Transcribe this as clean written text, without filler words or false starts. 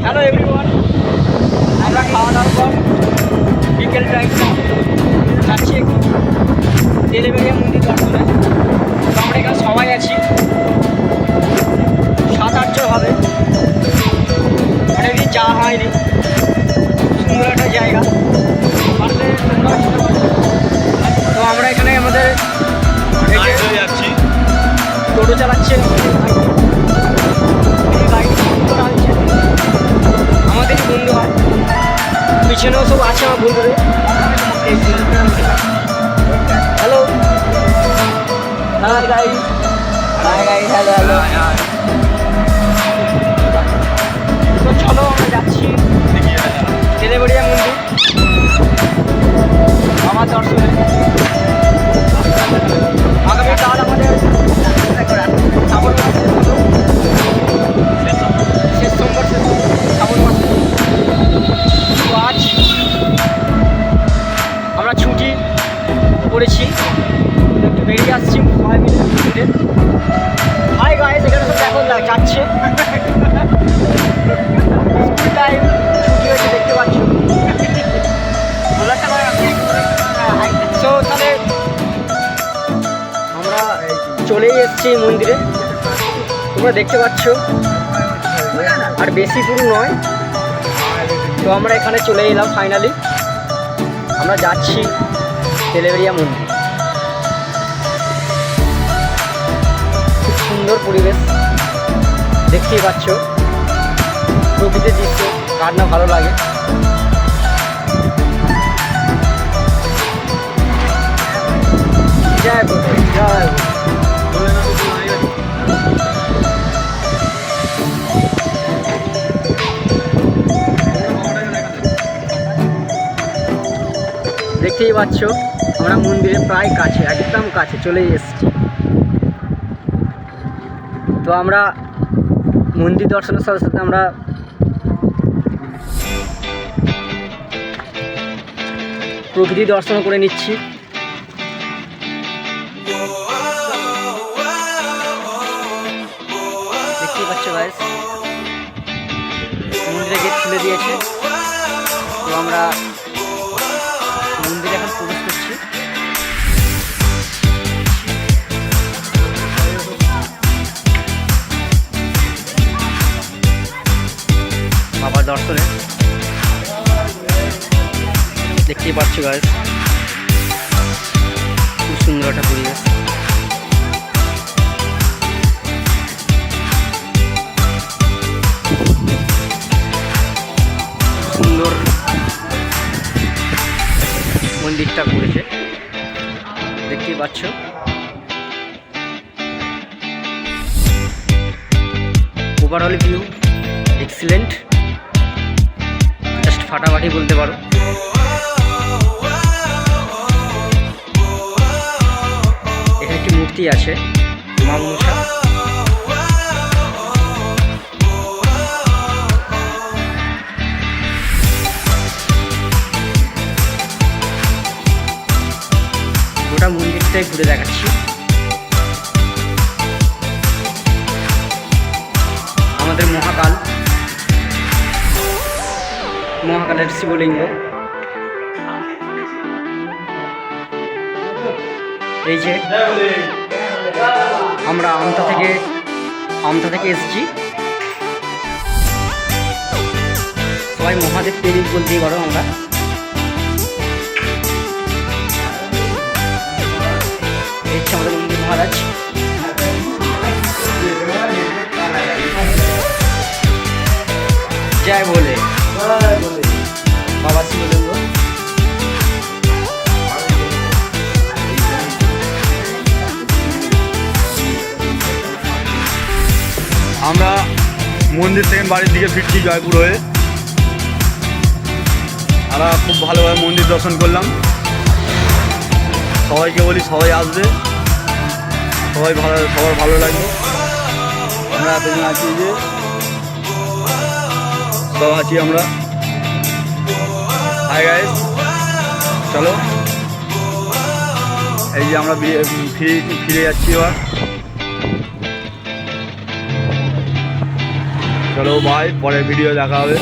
Hello everyone, আমরা খাওয়া দাওয়ার পর বিকেল টাইমটা যাচ্ছি একটু তেলেবেড়িয়া মন্দির দর্শনে। তো আমরা এখানে সবাই আছি, 7-8 জন হবে। অনেকদিন যাওয়া হয়নি, সুন্দর একটা জায়গা, পারলে তোমরা আসতে পারো। তো আমরা এখানে আমাদের যাচ্ছি, টোটো চালাচ্ছে আমাদের বন্ধু হয়, পিছনেও সব আছে আমার বন্ধুদের। Hello hi guys, hi guys, hello hello. তো চলো আমরা যাচ্ছি তেলেবেড়িয়া মন্দির আমার দর্শনে। আগামীকাল আমাদের শ্রাবণ মাস শেষ সোমবার, শ্রাবণ মাস। তো আজ আমরা ছুটি করেছি, একটু বেরিয়ে আসছি সবাই মিলে। হাই গাইস, এখানে সব দেখো যাচ্ছে, স্কুল টাইম ছুটি হয়েছে দেখতে পাচ্ছ। সো তাহলে আমরা চলেই এসেছি মন্দিরে, তোমরা দেখতে পাচ্ছ, আর বেশি দূর নয়। তো আমরা এখানে চলে এলাম ফাইনালি, আমরা যাচ্ছি তেলেবেড়িয়া মন্দির। খুব সুন্দর পরিবেশ, দেখতেই পাচ্ছ, প্রকৃতির দৃশ্য কার না ভালো লাগে। জয় বলে, জয় দেখতেই পাচ্ছ, আমরা মন্দিরের প্রায় কাছে, একদম কাছে চলেই এসেছি। তো আমরা মন্দির দর্শনের সাথে সাথে আমরা প্রকৃতি দর্শন করে নিচ্ছি। দেখতেই পাচ্ছ গাইস, মন্দিরে গেট খুলে দিয়েছে। তো আমরা মন্দিরে এখন প্রবেশ করছি। বাবার দর্শনে দেখতেই পাচ্ছ গাইস, খুব সুন্দর একটা পরিবেশ। সুন্দর মন্দিরটা করেছে, দেখতেই পাচ্ছ। ওভারঅল ভিউ এক্সিলেন্ট, জাস্ট ফাটাফাটি বলতে পারো। এখানে একটি মূর্তি আছে, মা মনসা। গোটা মন্দিরটাই ঘুরে দেখাচ্ছি। আমাদের মহাকালের শিবলিঙ্গ। এই যে আমরা আমতা থেকে এসেছি, সবাই মহাদেব প্রেমিক বলতেই পারো আমরা। এই হচ্ছে আমাদের মন্দির মহারাজ। জয় বলে বাবা শিবলিঙ্গ। আমরা মন্দির থেকে বাড়ির দিকে ফিরছি জয়পুর হয়ে। আমরা খুব ভালোভাবে মন্দির দর্শন করলাম। সবাইকে বলি সবাই আসবে, সবার ভালো লাগবে। আমরা এতজন আছি, যে সব আছি আমরা। হাই গাইস, চলো এই যে আমরা ফিরে যাচ্ছি এবার। চলো বাই, পরের ভিডিও দেখা হবে।